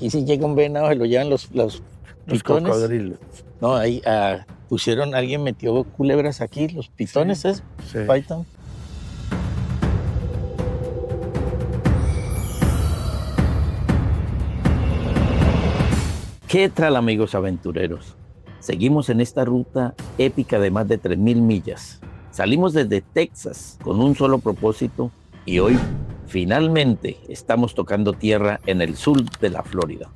aquí si llega un venado se lo llevan los pitones. Cocodrilos. No, ahí alguien metió culebras aquí, los pitones, Sí, ¿es? sí. Python. ¿Qué tal, amigos aventureros? Seguimos en esta ruta épica de más de 3.000 millas. Salimos desde Texas con un solo propósito y hoy finalmente estamos tocando tierra en el sur de la Florida.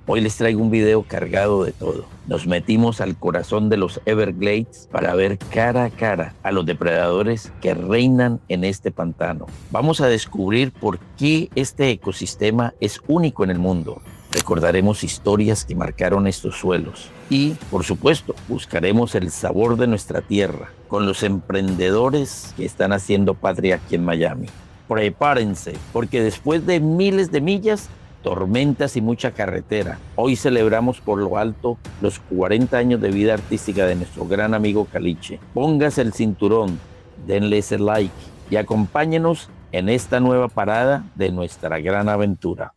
Hoy les traigo un video cargado de todo. Nos metimos al corazón de los Everglades para ver cara a cara a los depredadores que reinan en este pantano. Vamos a descubrir por qué este ecosistema es único en el mundo. Recordaremos historias que marcaron estos suelos y, por supuesto, buscaremos el sabor de nuestra tierra con los emprendedores que están haciendo patria aquí en Miami. Prepárense, porque después de miles de millas, tormentas y mucha carretera, hoy celebramos por lo alto los 40 años de vida artística de nuestro gran amigo Caliche. Póngase el cinturón, denle ese like y acompáñenos en esta nueva parada de nuestra gran aventura.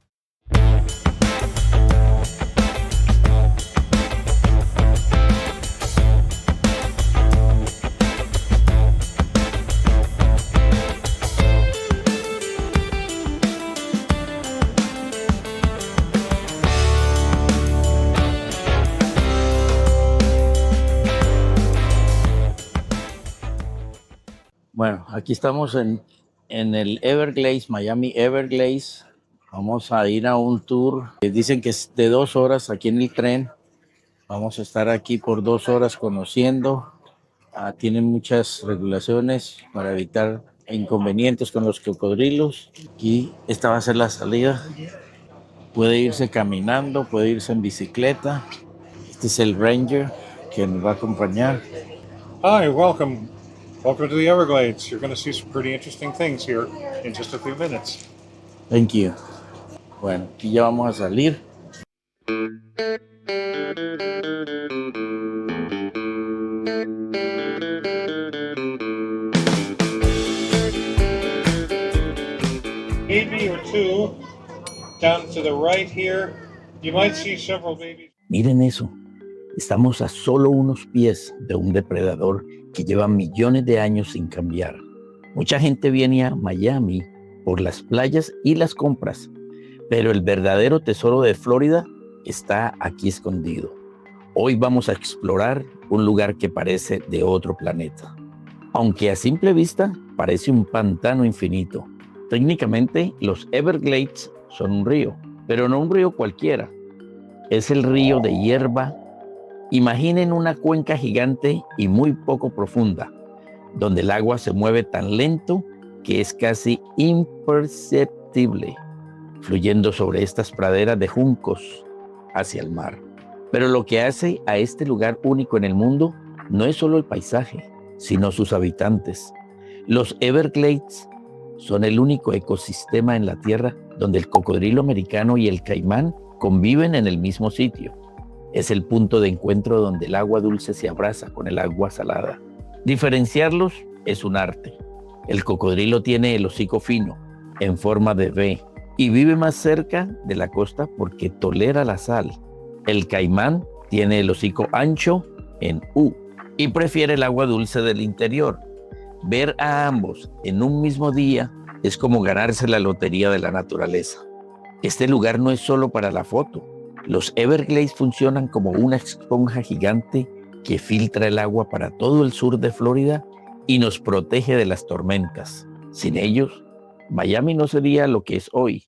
Bueno, aquí estamos en el Everglades, Miami Everglades. Vamos a ir a un tour. Dicen que es de 2 horas aquí en el tren. Vamos a estar aquí por 2 horas conociendo. Tienen muchas regulaciones para evitar inconvenientes con los cocodrilos. Aquí esta va a ser la salida. Puede irse caminando, puede irse en bicicleta. Este es el Ranger que nos va a acompañar. Hi, welcome. Welcome to the Everglades. You're going to see some pretty interesting things here in just a few minutes. Thank you. Bueno, aquí ya vamos a salir. Baby or two down to the right here. You might see several babies. Miren eso. Estamos a solo unos pies de un depredador que lleva millones de años sin cambiar. Mucha gente viene a Miami por las playas y las compras, pero el verdadero tesoro de Florida está aquí escondido. Hoy vamos a explorar un lugar que parece de otro planeta. Aunque a simple vista parece un pantano infinito. Técnicamente los Everglades son un río, pero no un río cualquiera. Es el río de hierba. Imaginen una cuenca gigante y muy poco profunda, donde el agua se mueve tan lento que es casi imperceptible, fluyendo sobre estas praderas de juncos hacia el mar. Pero lo que hace a este lugar único en el mundo no es solo el paisaje, sino sus habitantes. Los Everglades son el único ecosistema en la Tierra donde el cocodrilo americano y el caimán conviven en el mismo sitio. Es el punto de encuentro donde el agua dulce se abraza con el agua salada. Diferenciarlos es un arte. El cocodrilo tiene el hocico fino, en forma de V, y vive más cerca de la costa porque tolera la sal. El caimán tiene el hocico ancho, en U, y prefiere el agua dulce del interior. Ver a ambos en un mismo día es como ganarse la lotería de la naturaleza. Este lugar no es solo para la foto. Los Everglades funcionan como una esponja gigante que filtra el agua para todo el sur de Florida y nos protege de las tormentas. Sin ellos, Miami no sería lo que es hoy.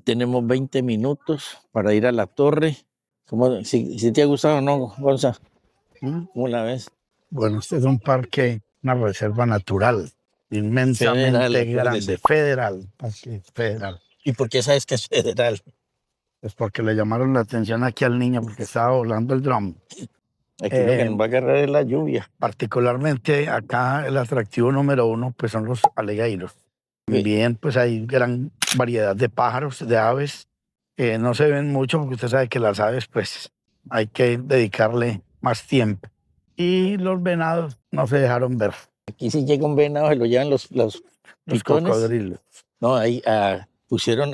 Tenemos 20 minutos para ir a la torre. Si te ha gustado o no, Gonza, ¿cómo la ves? Bueno, este es un parque, una reserva natural, inmensamente grande, federal, parque federal. ¿Y por qué sabes que es federal? Es porque le llamaron la atención aquí al niño porque estaba volando el dron. Aquí lo que nos va a agarrar es la lluvia. Particularmente acá el atractivo número uno pues son los alligators. Sí. También pues hay gran variedad de pájaros, de aves. No se ven mucho porque usted sabe que las aves pues hay que dedicarle más tiempo. Y los venados no se dejaron ver. Aquí si llega un venado se lo llevan los Los pitones. cocodrilos. No, ahí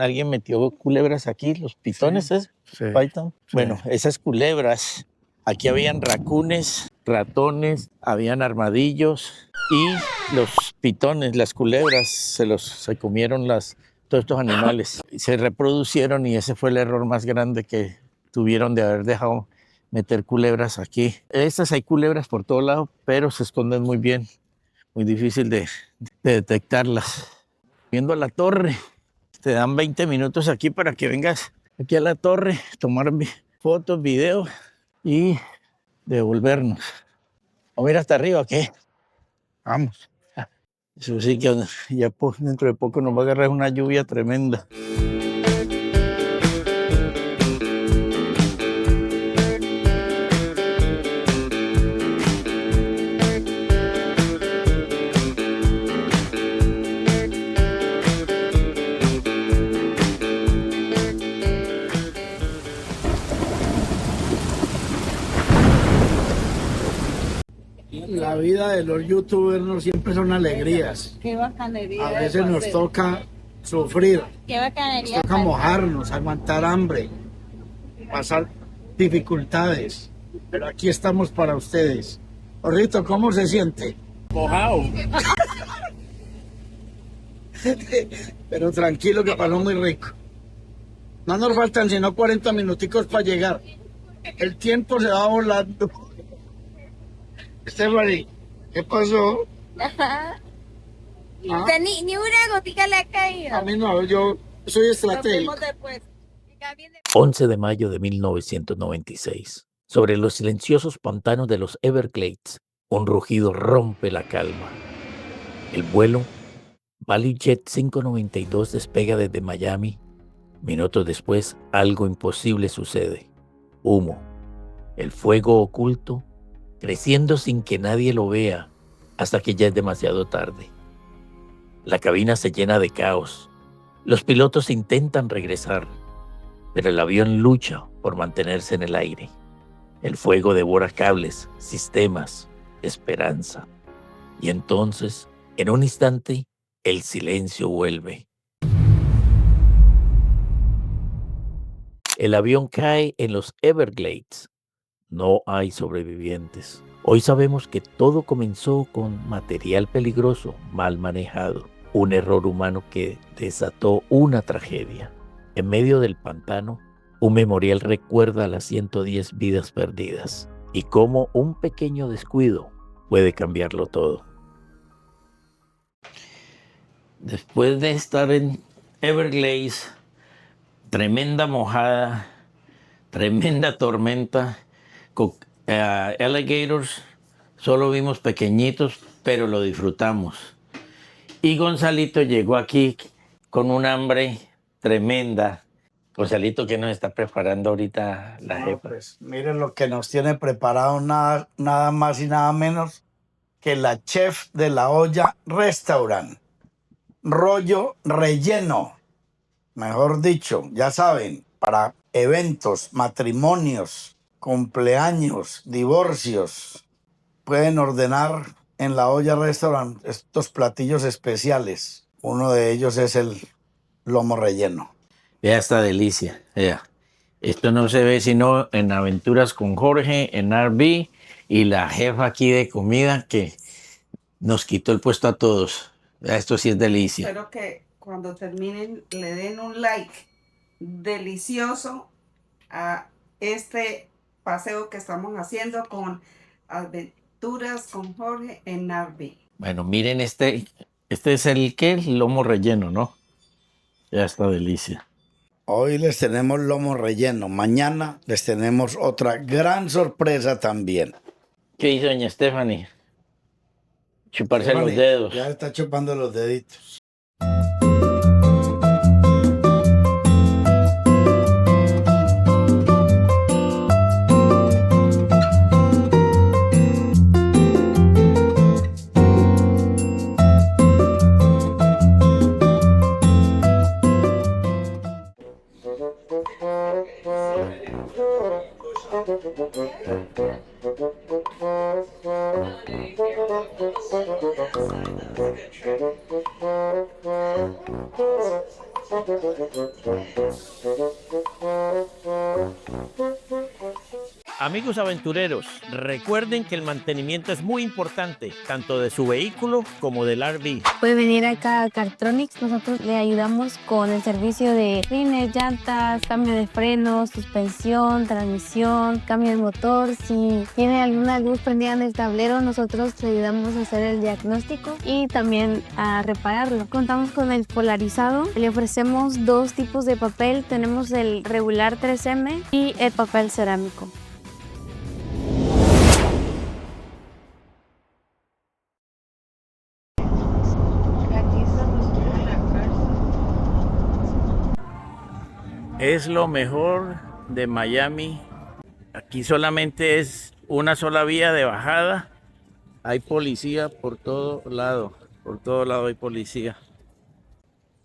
alguien metió culebras aquí, los pitones, ¿es? Sí. Python. Sí. Bueno, esas culebras, aquí habían racunes, ratones, habían armadillos y los pitones, las culebras, se comieron todos estos animales. Se reproducieron y ese fue el error más grande que tuvieron de haber dejado meter culebras aquí. Estas hay culebras por todo lado, pero se esconden muy bien, muy difícil de detectarlas. Viendo la torre, te dan 20 minutos aquí para que vengas aquí a la torre, tomar fotos, videos y devolvernos. ¿Vamos a ir hasta arriba o qué? Vamos. Eso sí que ya dentro de poco nos va a agarrar una lluvia tremenda. La vida de los youtubers no siempre son alegrías. Qué bacanería. A veces nos toca sufrir, Qué bacanería. nos toca mojarnos, aguantar hambre, pasar dificultades. Pero aquí estamos para ustedes. Jorrito, ¿cómo se siente? Mojado. Pero tranquilo que pasó muy rico. No nos faltan sino 40 minuticos para llegar. El tiempo se va volando. Stephanie, ¿qué pasó? Ajá. ¿Ah? Ni una gotica le ha caído. A mí no, yo soy Nos estratégico. vemos después. Que cambien de- 11 de mayo de 1996. Sobre los silenciosos pantanos de los Everglades, un rugido rompe la calma. El vuelo ValueJet 592 despega desde Miami. Minutos después, algo imposible sucede. Humo. El fuego oculto, creciendo sin que nadie lo vea, hasta que ya es demasiado tarde. La cabina se llena de caos. Los pilotos intentan regresar, pero el avión lucha por mantenerse en el aire. El fuego devora cables, sistemas, esperanza. Y entonces, en un instante, el silencio vuelve. El avión cae en los Everglades. No hay sobrevivientes. Hoy sabemos que todo comenzó con material peligroso mal manejado, un error humano que desató una tragedia. En medio del pantano, un memorial recuerda las 110 vidas perdidas y cómo un pequeño descuido puede cambiarlo todo. Después de estar en Everglades, tremenda mojada, tremenda tormenta, alligators, solo vimos pequeñitos, pero lo disfrutamos. Y Gonzalito llegó aquí con un hambre tremenda. Gonzalito, ¿qué nos está preparando ahorita la jefa? Pues miren lo que nos tiene preparado nada más y nada menos que la chef de la olla restaurant. Rollo relleno. Mejor dicho, ya saben, para eventos, matrimonios, cumpleaños, divorcios, pueden ordenar en la olla restaurant estos platillos especiales. Uno de ellos es el lomo relleno. Vea esta delicia. Vea. Esto no se ve sino en Aventuras con Jorge, en RB, y la jefa aquí de comida que nos quitó el puesto a todos. Vea, esto sí es delicia. Espero que cuando terminen le den un like delicioso a este paseo que estamos haciendo con Aventuras con Jorge en RB. Bueno, miren este es el lomo relleno, ¿no? Ya esta delicia. Hoy les tenemos lomo relleno. Mañana les tenemos otra gran sorpresa también. ¿Qué hizo doña Stephanie? Chuparse los Stephanie, dedos. Ya está chupando los deditos. Amigos aventureros, recuerden que el mantenimiento es muy importante, tanto de su vehículo como del RV. Puede venir acá a Cartronics, nosotros le ayudamos con el servicio de rines, llantas, cambio de frenos, suspensión, transmisión, cambio de motor. Si tiene alguna luz prendida en el tablero, nosotros le ayudamos a hacer el diagnóstico y también a repararlo. Contamos con el polarizado, le ofrecemos dos tipos de papel, tenemos el regular 3M y el papel cerámico. Es lo mejor de Miami. Aquí solamente es una sola vía de bajada. Hay policía por todo lado hay policía.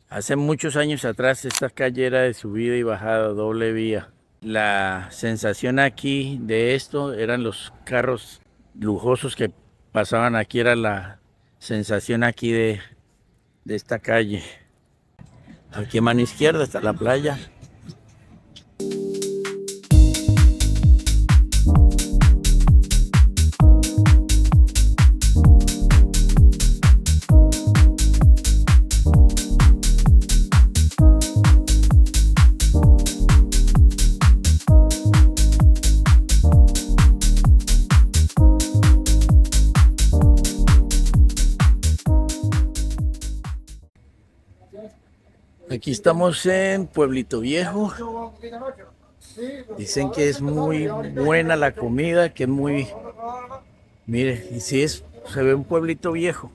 Hace muchos años atrás esta calle era de subida y bajada, doble vía. La sensación aquí de esto eran los carros lujosos que pasaban aquí, era la sensación aquí de esta calle. Aquí a mano izquierda está la playa. Aquí estamos en Pueblito Viejo. Dicen que es muy buena la comida, que es muy... Mire, y sí se ve un pueblito viejo.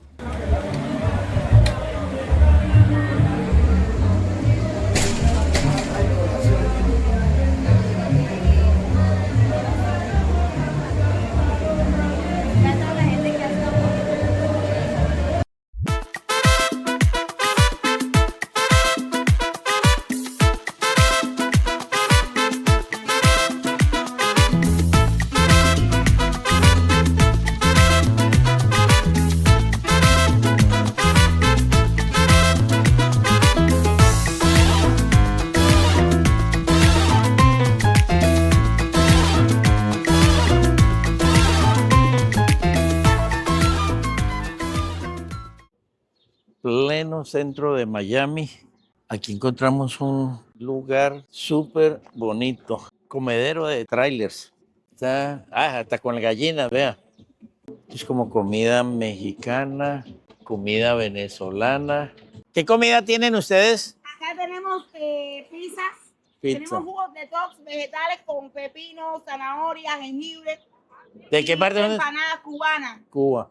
Pleno centro de Miami. Aquí encontramos un lugar súper bonito. Comedero de trailers. Está, hasta con gallinas, vea. Es como comida mexicana, comida venezolana. ¿Qué comida tienen ustedes? Acá tenemos pizzas, Pizza. tenemos jugos detox vegetales con pepino, zanahoria, jengibre. ¿De qué parte son? Empanadas cubanas. Cuba.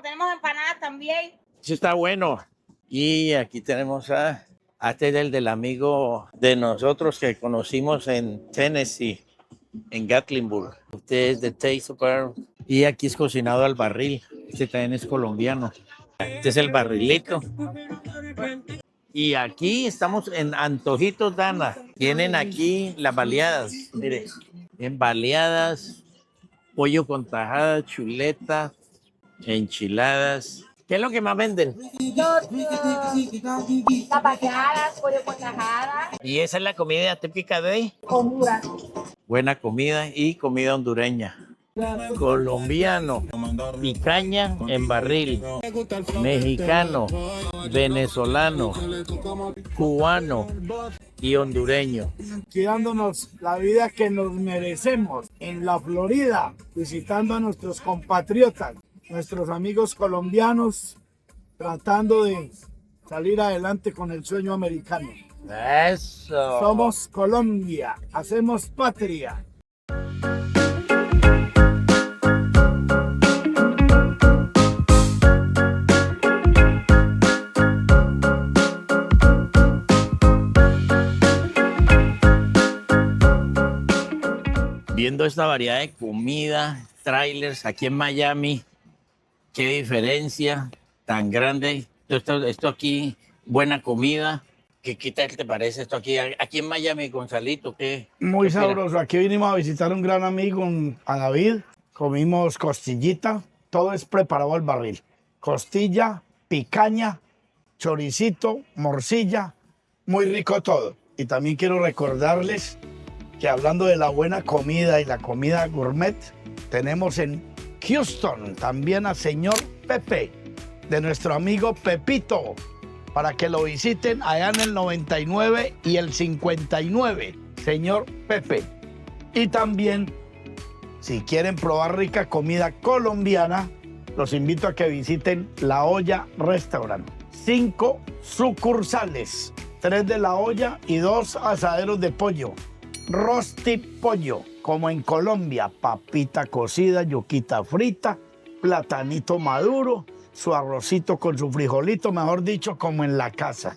Tenemos empanadas también. Eso está bueno. Y aquí tenemos este es el del amigo de nosotros que conocimos en Tennessee, en Gatlinburg. Este es de Taste of Bar. Y aquí es cocinado al barril. Este también es colombiano. Este es el barrilito. Y aquí estamos en Antojitos Dana. Tienen aquí las baleadas. Mire, en baleadas, pollo con tajada, chuleta, enchiladas. ¿Qué es lo que más venden? Tapaqueadas, pollo con tajada. Y esa es la comida típica de Honduras. buena comida y comida hondureña. Colombiano, picaña en barril, mexicano, venezolano, cubano y hondureño. Aquí dándonos la vida que nos merecemos en la Florida, visitando a nuestros compatriotas, nuestros amigos colombianos, tratando de salir adelante con el sueño americano. Eso. Somos Colombia, hacemos patria. Viendo esta variedad de comida, trailers aquí en Miami, qué diferencia tan grande. Esto aquí, buena comida. ¿Qué tal te parece esto aquí en Miami, Gonzalito? Muy ¿Qué opinas? sabroso. Aquí vinimos a visitar un gran amigo, a David. Comimos costillita. Todo es preparado al barril. Costilla, picaña, choricito, morcilla. Muy rico todo. Y también quiero recordarles que hablando de la buena comida y la comida gourmet, tenemos en Houston también a señor Pepe, de nuestro amigo Pepito, para que lo visiten allá en el 99 y el 59, señor Pepe. Y también, si quieren probar rica comida colombiana, los invito a que visiten La Olla Restaurant. 5 sucursales, 3 de La Olla y 2 asaderos de pollo. Rosti pollo, como en Colombia, papita cocida, yuquita frita, platanito maduro, su arrocito con su frijolito, mejor dicho, como en la casa.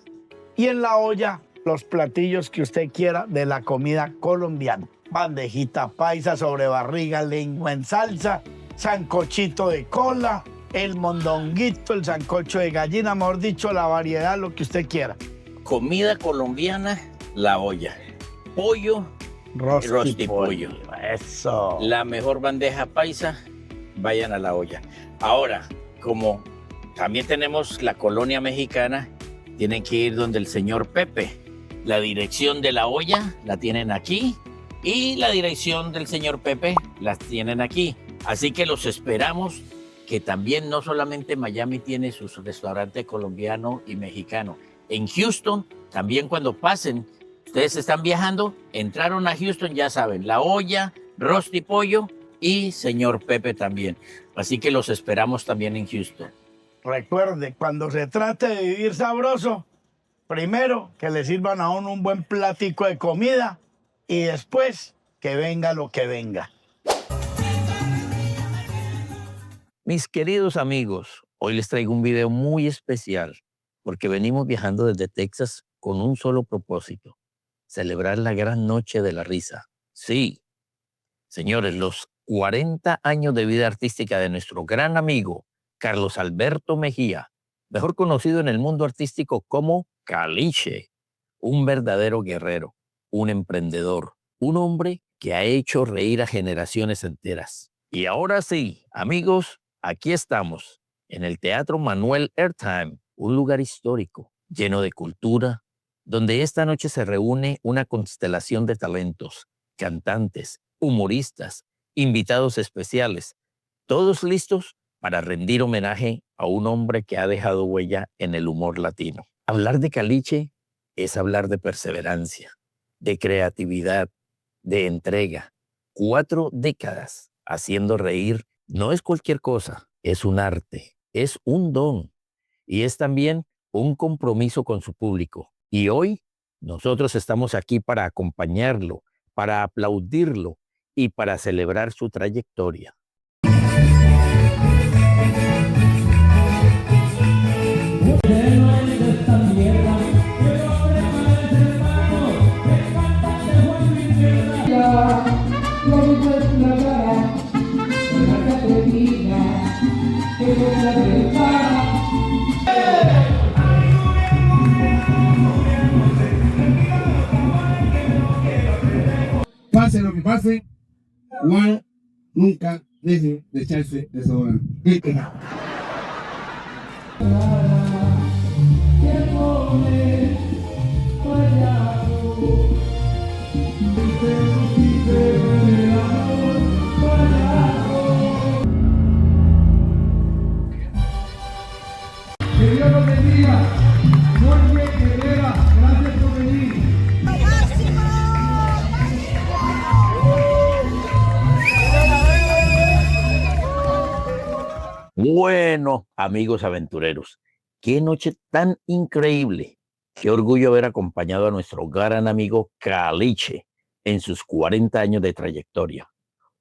Y en La Olla, los platillos que usted quiera de la comida colombiana. Bandejita paisa, sobrebarriga, lengua en salsa, sancochito de cola, el mondonguito, el sancocho de gallina, mejor dicho, la variedad, lo que usted quiera. Comida colombiana, La Olla. Pollo, Rosti pollo. Eso. La mejor bandeja paisa, vayan a La Olla. Ahora, como también tenemos la colonia mexicana, tienen que ir donde el señor Pepe. La dirección de La Olla la tienen aquí y la dirección del señor Pepe las tienen aquí. Así que los esperamos, que también no solamente Miami tiene sus restaurantes colombiano y mexicano. En Houston, también cuando pasen, ustedes están viajando, entraron a Houston, ya saben, La Olla, Rosti Pollo y señor Pepe también. Así que los esperamos también en Houston. Recuerde, cuando se trate de vivir sabroso, primero que le sirvan a uno un buen platico de comida y después que venga lo que venga. Mis queridos amigos, hoy les traigo un video muy especial porque venimos viajando desde Texas con un solo propósito: celebrar la gran noche de la risa. Sí, señores, los 40 años de vida artística de nuestro gran amigo Carlos Alberto Mejía, mejor conocido en el mundo artístico como Caliche, un verdadero guerrero, un emprendedor, un hombre que ha hecho reír a generaciones enteras. Y ahora sí, amigos, aquí estamos, en el Teatro Manuel Airtime, un lugar histórico, lleno de cultura, donde esta noche se reúne una constelación de talentos, cantantes, humoristas, invitados especiales, todos listos para rendir homenaje a un hombre que ha dejado huella en el humor latino. Hablar de Caliche es hablar de perseverancia, de creatividad, de entrega. 4 décadas haciendo reír no es cualquier cosa, es un arte, es un don y es también un compromiso con su público. Y hoy nosotros estamos aquí para acompañarlo, para aplaudirlo y para celebrar su trayectoria. Pase lo que pase, Juan nunca deje de echarse desodorante. Que Dios los bendiga. Muy bien, Herrera. Gracias por venir. Bueno, amigos aventureros, qué noche tan increíble. Qué orgullo haber acompañado a nuestro gran amigo Caliche en sus 40 años de trayectoria.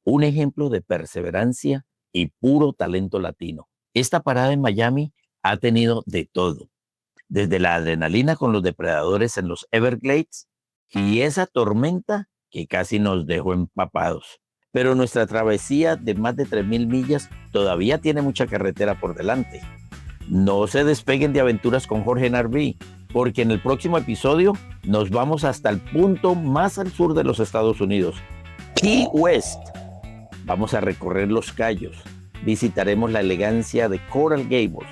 Un ejemplo de perseverancia y puro talento latino. Esta parada en Miami ha tenido de todo, desde la adrenalina con los depredadores en los Everglades y esa tormenta que casi nos dejó empapados. Pero nuestra travesía de más de 3,000 millas todavía tiene mucha carretera por delante. No se despeguen de Aventuras con Jorge Narví, porque en el próximo episodio nos vamos hasta el punto más al sur de los Estados Unidos, Key West. Vamos a recorrer Los Cayos, visitaremos la elegancia de Coral Gables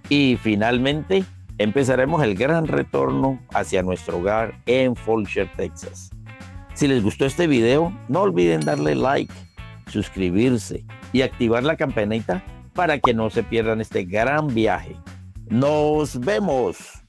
y finalmente empezaremos el gran retorno hacia nuestro hogar en Fulshear, Texas. Si les gustó este video, no olviden darle like, suscribirse y activar la campanita para que no se pierdan este gran viaje. ¡Nos vemos!